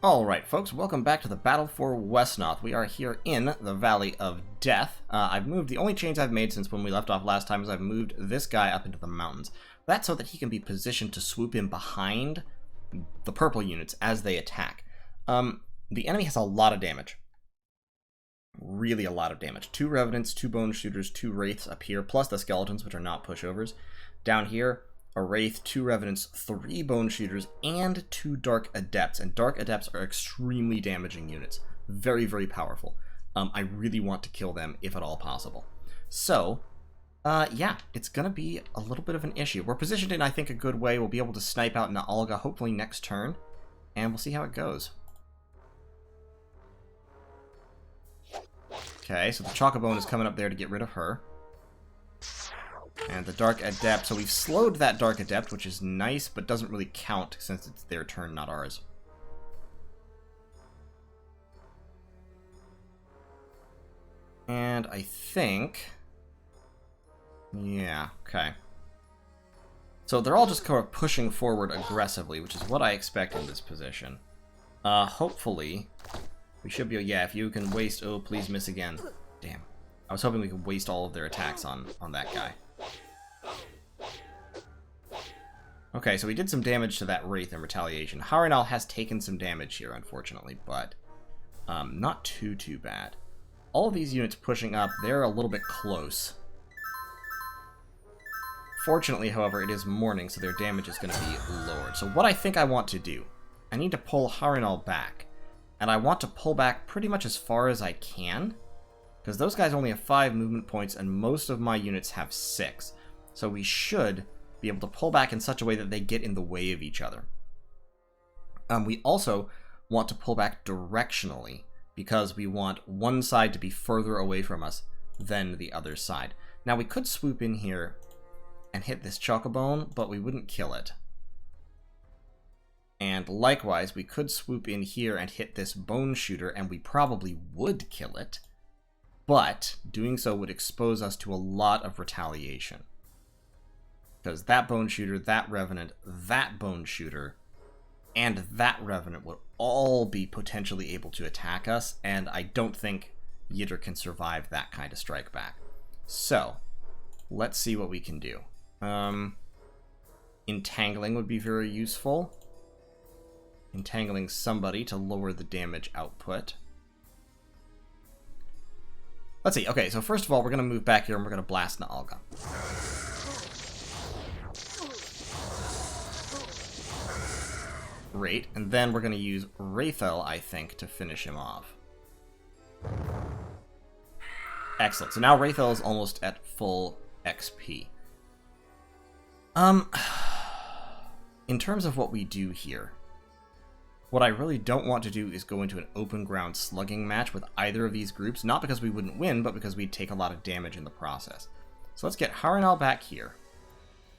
Alright folks, welcome back to the battle for Wesnoth. We are here in the Valley of Death. I've moved, the only change I've made since when we left off last time is I've moved this guy up into the mountains. That's so that he can be positioned to swoop in behind the purple units as they attack. The enemy has a lot of damage. Really a lot of damage. 2 Revenants, 2 Bone Shooters, 2 Wraiths up here, plus the Skeletons, which are not pushovers. Down here, a Wraith, 2 Revenants, 3 Bone Shooters, and 2 Dark Adepts. And Dark Adepts are extremely damaging units. Very, very powerful. I really want to kill them if at all possible. So, yeah, it's going to be a little bit of an issue. We're positioned in, I think, a good way. We'll be able to snipe out Naalga hopefully next turn, and we'll see how it goes. Okay, so the Chocobone is coming up there to get rid of her. And the Dark Adept, so we've slowed that Dark Adept, which is nice, but doesn't really count since it's their turn, not ours. And I think... yeah, okay. So they're all just kind of pushing forward aggressively, which is what I expect in this position. Hopefully, we should be... yeah, if you can waste... oh, please miss again. Damn. I was hoping we could waste all of their attacks on that guy. Okay, so we did some damage to that Wraith in retaliation. Heir has taken some damage here, unfortunately, but not too bad. All of these units pushing up, they're a little bit close. Fortunately, however, it is morning, so their damage is going to be lowered. So what I think I want to do, I need to pull Heir back. And I want to pull back pretty much as far as I can, because those guys only have 5 movement points, and most of my units have 6. So we should be able to pull back in such a way that they get in the way of each other. We also want to pull back directionally, because we want one side to be further away from us than the other side. Now we could swoop in here and hit this Chocobone, but we wouldn't kill it. And likewise, we could swoop in here and hit this Bone Shooter, and we probably would kill it, but doing so would expose us to a lot of retaliation. Because that Bone Shooter, that Revenant, that Bone Shooter, and that Revenant would all be potentially able to attack us, and I don't think Yitter can survive that kind of strike back. So, let's see what we can do. Entangling would be very useful. Entangling somebody to lower the damage output. Let's see. Okay, so first of all, we're going to move back here and we're going to blast Naalga. Great, and then we're going to use Wraithel, I think, to finish him off. Excellent. So now Wraithel is almost at full XP. In terms of what we do here, what I really don't want to do is go into an open ground slugging match with either of these groups, not because we wouldn't win, but because we'd take a lot of damage in the process. So let's get Heir back here.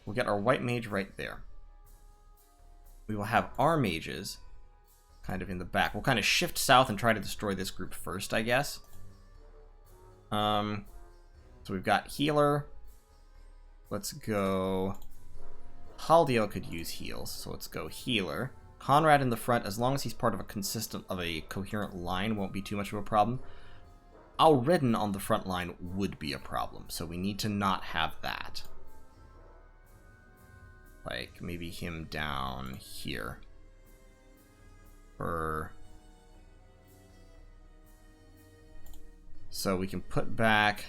We'll get our White Mage right there. We will have our mages kind of in the back. We'll kind of shift south and try to destroy this group first, I guess. So we've got Healer. Let's go... Haldiel could use heals, so let's go Healer. Conrad in the front, as long as he's part of a coherent line, won't be too much of a problem. Al-Ridden on the front line would be a problem, so we need to not have that. Like, maybe him down here. So we can put back...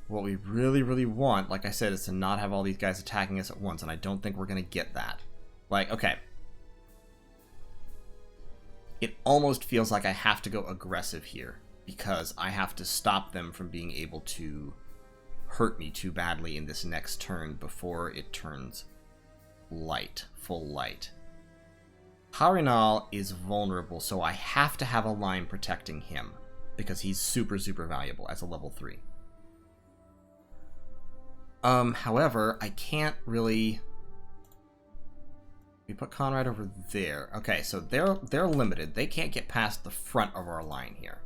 what we really, really want, like I said, is to not have all these guys attacking us at once, and I don't think we're going to get that. Like, okay. It almost feels like I have to go aggressive here, because I have to stop them from being able to hurt me too badly in this next turn before it turns light, full light. Harinal is vulnerable, so I have to have a line protecting him, because he's super, super valuable as a level 3. However, I can't really... we put Conrad over there. Okay, so they're limited. They can't get past the front of our line here.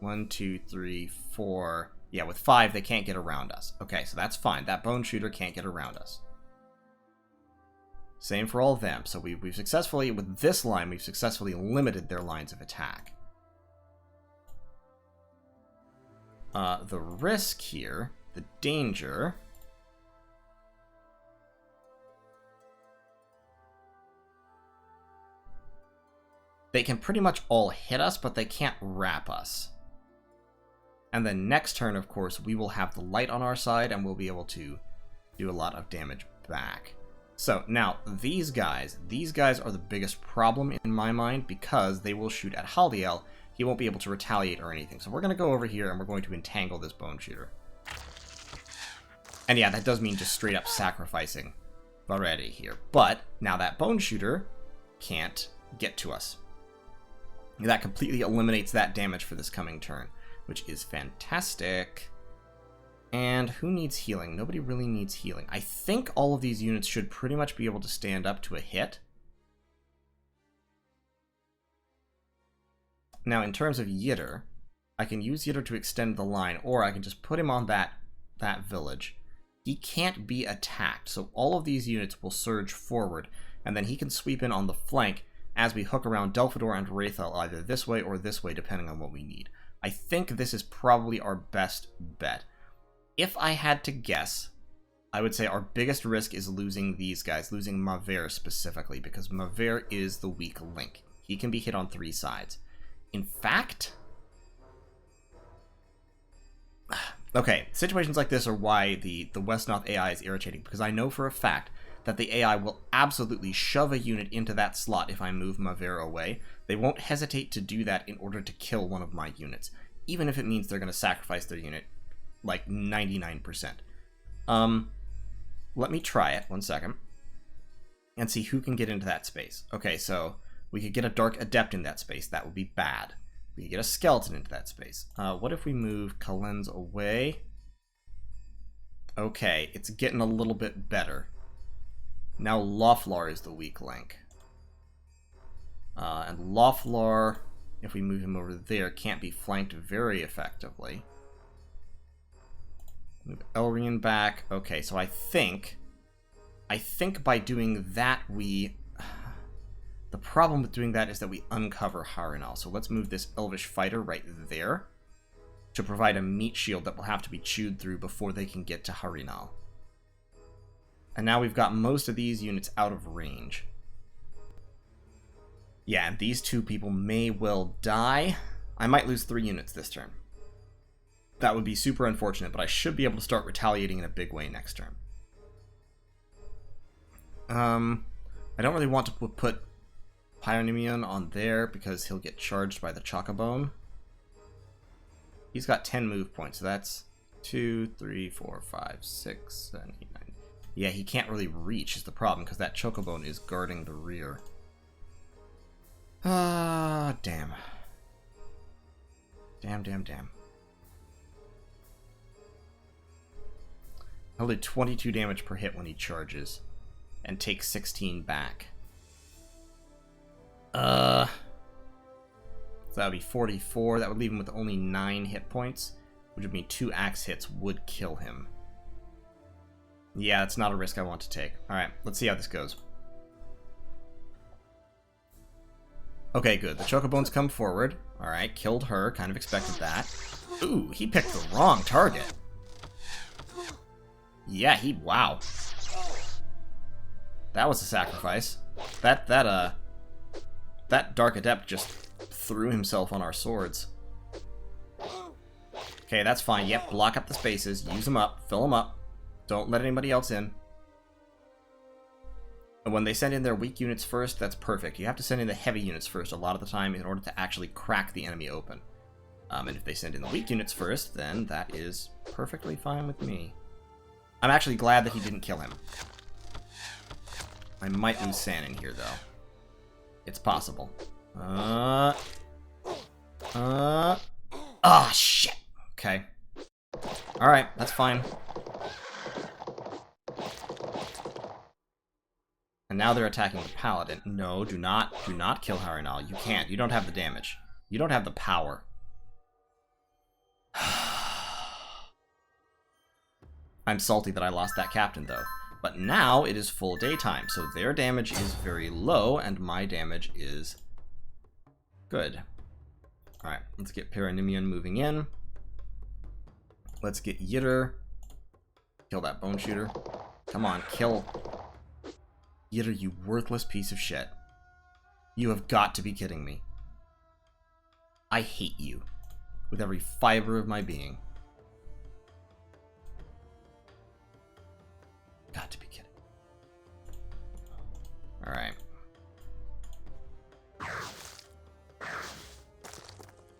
1, 2, 3, 4... yeah, with 5, they can't get around us. Okay, so that's fine. That Bone Shooter can't get around us. Same for all of them. So we've successfully, with this line, we've successfully limited their lines of attack. The risk here, the danger... They can pretty much all hit us, but they can't wrap us. And then next turn, of course, we will have the light on our side, and we'll be able to do a lot of damage back. So, now, these guys are the biggest problem in my mind, because they will shoot at Haldiel. He won't be able to retaliate or anything. So we're going to go over here, and we're going to entangle this Bone Shooter. And yeah, that does mean just straight up sacrificing Varedi here. But, now that Bone Shooter can't get to us. That completely eliminates that damage for this coming turn, which is fantastic. And who needs healing? Nobody really needs healing. I think all of these units should pretty much be able to stand up to a hit. Now, in terms of Yitter, I can use Yitter to extend the line, or I can just put him on that village. He can't be attacked, so all of these units will surge forward, and then he can sweep in on the flank as we hook around Delphador and Wraithel either this way or this way, depending on what we need. I think this is probably our best bet. If I had to guess, I would say our biggest risk is losing these guys, losing Maver specifically, because Maver is the weak link. He can be hit on 3 sides. In fact... Okay, situations like this are why the Wesnoth AI is irritating, because I know for a fact that the AI will absolutely shove a unit into that slot if I move Maver away. They won't hesitate to do that in order to kill one of my units, even if it means they're going to sacrifice their unit like 99%. Let me try it, 1 second, and see who can get into that space. Okay, so we could get a Dark Adept in that space. That would be bad. We could get a Skeleton into that space. What if we move Kalenz away? Okay, it's getting a little bit better. Now Lothlar is the weak link. And Lothlar, if we move him over there, can't be flanked very effectively. Move Elrian back. Okay, so I think by doing that we... The problem with doing that is that we uncover Harrenhal. So let's move this Elvish Fighter right there to provide a meat shield that will have to be chewed through before they can get to Harrenhal. And now we've got most of these units out of range. Yeah, and these 2 people may well die. I might lose 3 units this turn. That would be super unfortunate, but I should be able to start retaliating in a big way next turn. I don't really want to put Pyronymion on there because he'll get charged by the Chocobone. He's got 10 move points, so that's 2, 3, 4, 5, 6, 7, 8, 9. Yeah, he can't really reach is the problem, because that Chocobone is guarding the rear. Ah, damn. Damn. He'll do 22 damage per hit when he charges, and takes 16 back. So that would be 44. That would leave him with only 9 hit points, which would mean 2 axe hits would kill him. Yeah, that's not a risk I want to take. Alright, let's see how this goes. Okay, good. The Chocobones come forward. Alright, killed her. Kind of expected that. Ooh, he picked the wrong target. Yeah, wow. That was a sacrifice. That Dark Adept just threw himself on our swords. Okay, that's fine. Yep, block up the spaces. Use them up. Fill them up. Don't let anybody else in. And when they send in their weak units first, that's perfect. You have to send in the heavy units first a lot of the time in order to actually crack the enemy open. And if they send in the weak units first, then that is perfectly fine with me. I'm actually glad that he didn't kill him. I might lose San in here, though. It's possible. Ah, shit! Okay. Alright, that's fine. And now they're attacking the Paladin. No, do not kill Harrenhal. You can't. You don't have the damage. You don't have the power. I'm salty that I lost that captain, though. But now it is full daytime, so their damage is very low, and my damage is good. Alright, let's get Paranimian moving in. Let's get Yitter. Kill that bone shooter. Come on, kill Yitter, you worthless piece of shit. You have got to be kidding me. I hate you with every fiber of my being. Got to be kidding. Alright.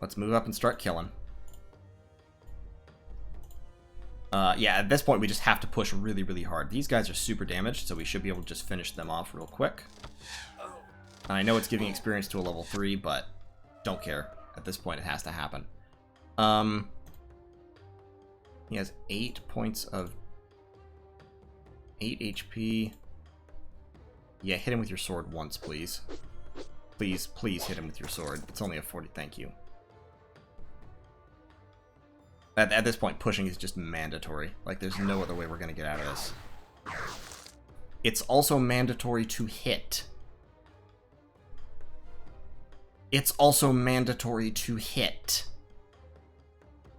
Let's move up and start killing. Yeah, at this point we just have to push really, really hard. These guys are super damaged, so we should be able to just finish them off real quick. And I know it's giving experience to a level 3, but don't care. At this point it has to happen. He has 8 points of 8 HP. Yeah, hit him with your sword once, please. Please, please hit him with your sword. It's only a 40, thank you. At this point, pushing is just mandatory. Like, there's no other way we're going to get out of this. It's also mandatory to hit. It's also mandatory to hit.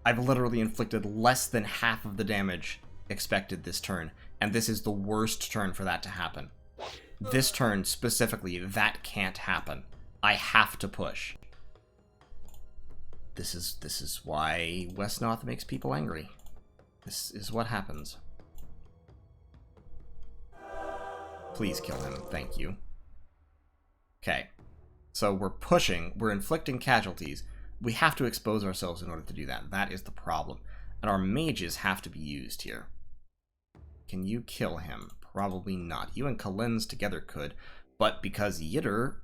I've literally inflicted less than half of the damage expected this turn, and this is the worst turn for that to happen. This turn, specifically, that can't happen. I have to push. This is why Wesnoth makes people angry. This is what happens. Please kill him, thank you. Okay. So we're pushing, we're inflicting casualties. We have to expose ourselves in order to do that. That is the problem. And our mages have to be used here. Can you kill him? Probably not. You and Kalen's together could, but because Yitter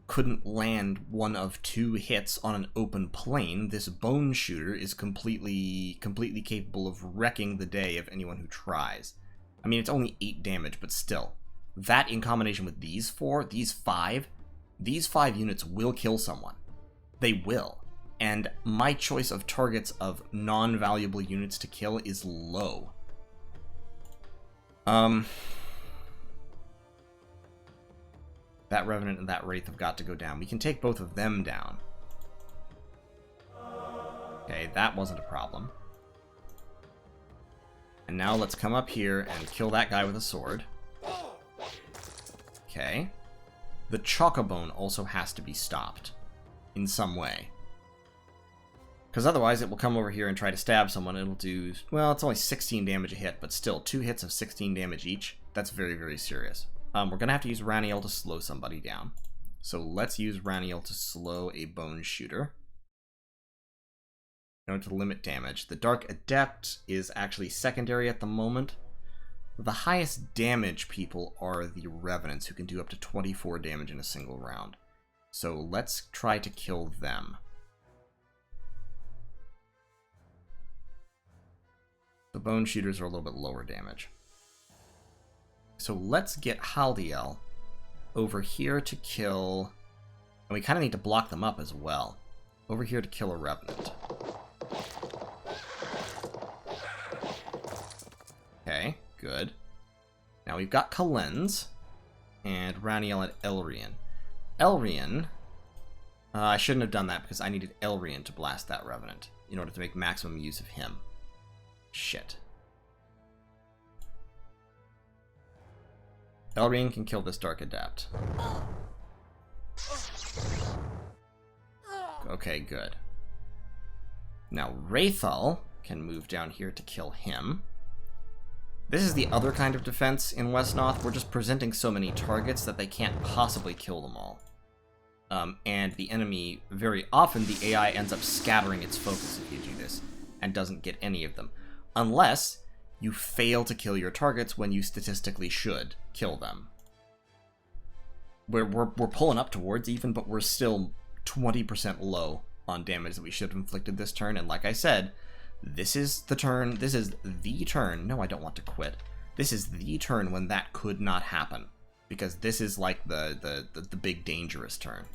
couldn't land one of 2 hits on an open plane, this bone shooter is completely capable of wrecking the day of anyone who tries. I mean, it's only 8 damage, but still. That in combination with these 4, these 5 units will kill someone. They will. And my choice of targets of non-valuable units to kill is low. That Revenant and that Wraith have got to go down. We can take both of them down. Okay, that wasn't a problem. And now let's come up here and kill that guy with a sword. Okay. The Chocobone also has to be stopped. In some way. Because otherwise it will come over here and try to stab someone. It'll do... Well, it's only 16 damage a hit, but still, 2 hits of 16 damage each. That's very, very serious. We're going to have to use Raniel to slow somebody down. So let's use Raniel to slow a bone shooter. In order to limit damage. The Dark Adept is actually secondary at the moment. The highest damage people are the Revenants, who can do up to 24 damage in a single round. So let's try to kill them. The bone shooters are a little bit lower damage. So let's get Haldiel over here to kill... And we kind of need to block them up as well. Over here to kill a Revenant. Okay, good. Now we've got Kalen's and Raniel and Elrian. Elrian... I shouldn't have done that because I needed Elrian to blast that Revenant in order to make maximum use of him. Shit. Elrian can kill this Dark Adept. Okay, good. Now Wraithal can move down here to kill him. This is the other kind of defense in Wesnoth. We're just presenting so many targets that they can't possibly kill them all. And the enemy, very often the AI ends up scattering its focus if you do this, and doesn't get any of them. Unless you fail to kill your targets when you statistically should kill them. We're pulling up towards even, but we're still 20% low on damage that we should have inflicted this turn. And like I said, this is the turn, no, I don't want to quit. This is the turn when that could not happen. Because this is like the big dangerous turn.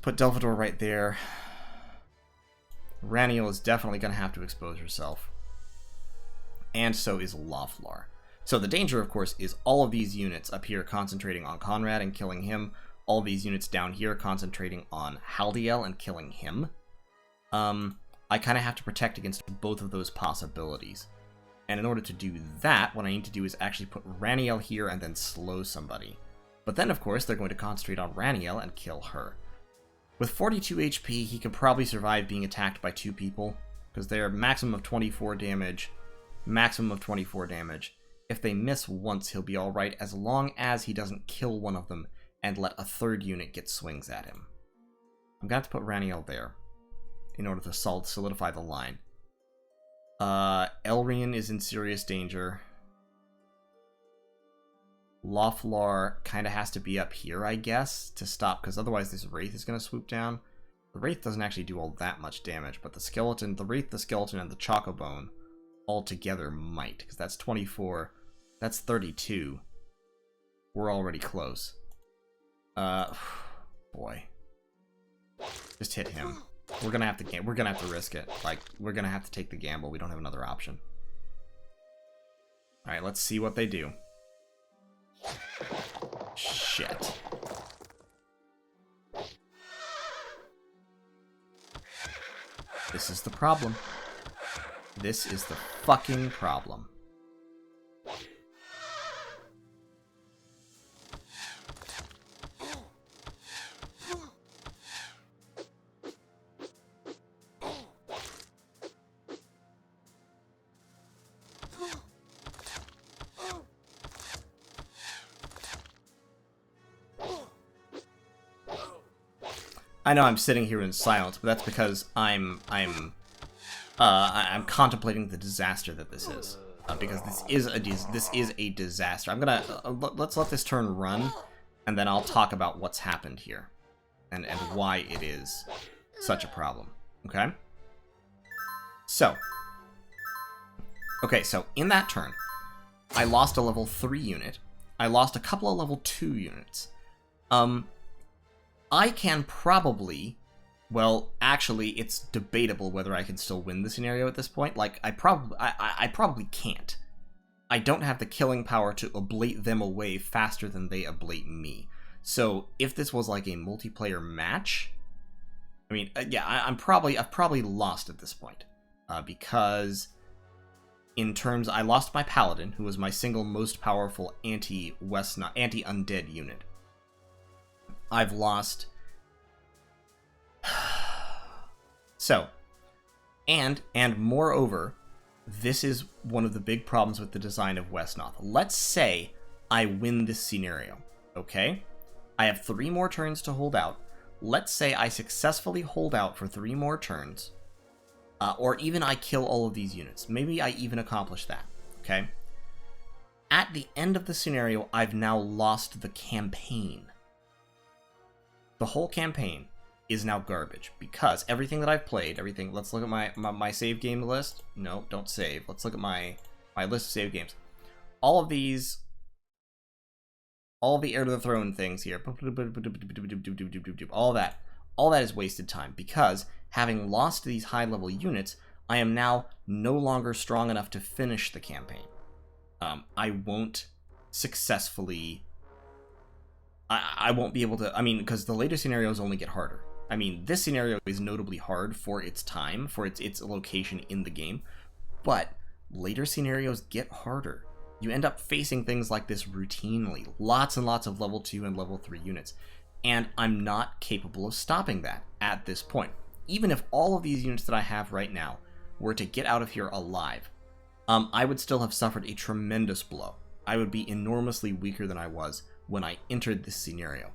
Put Delphador right there. Raniel is definitely going to have to expose herself. And so is Lothlar. So the danger, of course, is all of these units up here concentrating on Conrad and killing him, all these units down here concentrating on Haldiel and killing him. I kind of have to protect against both of those possibilities. And in order to do that, what I need to do is actually put Raniel here and then slow somebody. But then, of course, they're going to concentrate on Raniel and kill her. With 42 HP, he can probably survive being attacked by 2 people, because they're maximum of 24 damage. Maximum of 24 damage. If they miss once, he'll be alright, as long as he doesn't kill one of them and let a 3rd unit get swings at him. I'm going to have to put Raniel there in order to solidify the line. Elrian is in serious danger. Lothlar kind of has to be up here, I guess, to stop, because otherwise this Wraith is going to swoop down. The Wraith doesn't actually do all that much damage, but the skeleton, the Wraith, the skeleton, and the Chocobone all together might, because that's 24, that's 32. We're already close. Boy. Just hit him. We're gonna have to risk it. Like, we're gonna have to take the gamble. We don't have another option. Alright, let's see what they do. Shit. This is the problem. This is the fucking problem. I know I'm sitting here in silence, but that's because I'm contemplating the disaster that this is, because this is a disaster. I'm gonna let's let this turn run, and then I'll talk about what's happened here, and why it is such a problem. Okay. So in that turn, I lost a level 3 unit. I lost a couple of level 2 units. I can probably, well, actually, it's debatable whether I can still win the scenario at this point. Like, I probably can't. I don't have the killing power to ablate them away faster than they ablate me. So, if this was like a multiplayer match, I mean, yeah, I've probably lost at this point. Because, in terms, I lost my Paladin, who was my single most powerful anti-Wesnoth, anti-undead unit. I've lost. So, and moreover, this is one of the big problems with the design of Wesnoth. Let's say I win this scenario, okay? I have 3 more turns to hold out. Let's say I successfully hold out for 3 more turns, or even I kill all of these units. Maybe I even accomplish that, okay? At the end of the scenario, I've now lost the campaign. The whole campaign is now garbage, because everything that I've played, everything, let's look at my save game list. No, don't save. Let's look at my list of save games. All of these, all the Heir to the Throne things here, all that is wasted time, because having lost these high level units, I am now no longer strong enough to finish the campaign. I won't successfully, I won't be able to, I mean, because the later scenarios only get harder. I mean, this scenario is notably hard for its time, for its location in the game, but later scenarios get harder. You end up facing things like this routinely, lots and lots of level 2 and level 3 units, and I'm not capable of stopping that at this point. Even if all of these units that I have right now were to get out of here alive, I would still have suffered a tremendous blow. I would be enormously weaker than I was when I entered this scenario.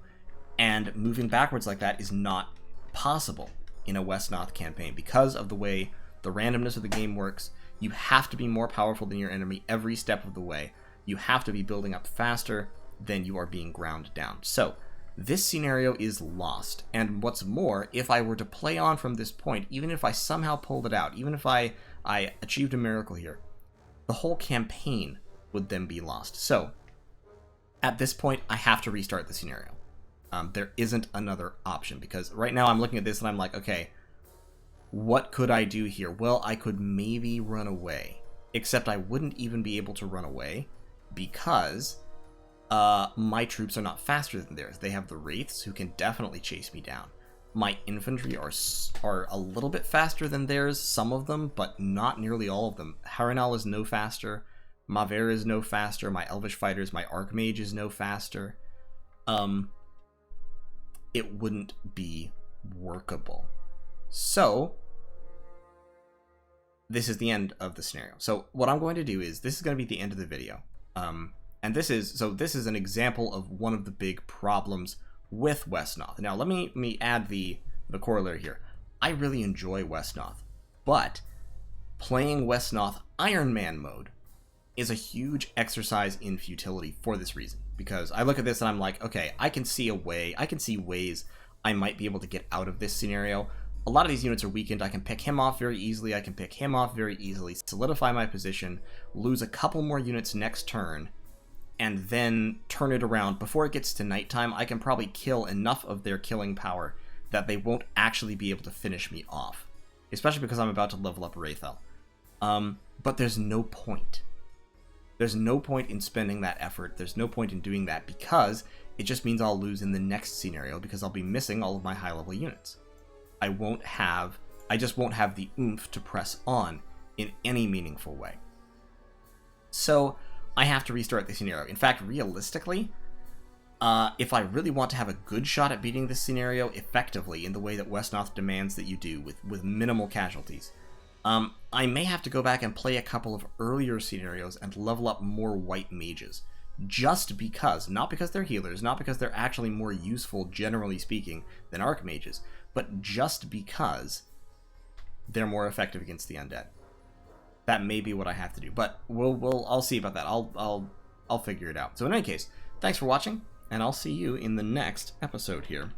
And moving backwards like that is not possible in a Wesnoth campaign because of the way the randomness of the game works. You have to be more powerful than your enemy every step of the way. You have to be building up faster than you are being ground down. So this scenario is lost. And what's more, if I were to play on from this point, even if I somehow pulled it out, even if I achieved a miracle here, the whole campaign would then be lost. So at this point, I have to restart the scenario. There isn't another option, because right now I'm looking at this and I'm like, okay, what could I do here? Well, I could maybe run away, except I wouldn't even be able to run away because my troops are not faster than theirs. They have the Wraiths, who can definitely chase me down. My infantry are a little bit faster than theirs, some of them, but not nearly all of them. Harrenhal is no faster. Maver is no faster. My Elvish Fighters, my Archmage is no faster. It wouldn't be workable. So, this is the end of the scenario. So what I'm going to do is, this is going to be the end of the video. And this is an example of one of the big problems with Wesnoth. Now let me add the corollary here. I really enjoy Wesnoth, but playing Wesnoth Iron Man mode is a huge exercise in futility for this reason. Because I look at this and I'm like, okay, I can see ways I might be able to get out of this scenario. A lot of these units are weakened. I can pick him off very easily. Solidify my position, lose a couple more units next turn, and then turn it around. Before it gets to nighttime, I can probably kill enough of their killing power that they won't actually be able to finish me off. Especially because I'm about to level up Wraithel. But there's no point. There's no point in spending that effort. There's no point in doing that because it just means I'll lose in the next scenario because I'll be missing all of my high-level units. I just won't have the oomph to press on in any meaningful way. So I have to restart the scenario. In fact, realistically, if I really want to have a good shot at beating this scenario effectively in the way that Wesnoth demands that you do with minimal casualties, I may have to go back and play a couple of earlier scenarios and level up more white mages. Just because, not because they're healers, not because they're actually more useful, generally speaking, than archmages, but just because they're more effective against the undead. That may be what I have to do, but I'll see about that. I'll figure it out. So in any case, thanks for watching, and I'll see you in the next episode here.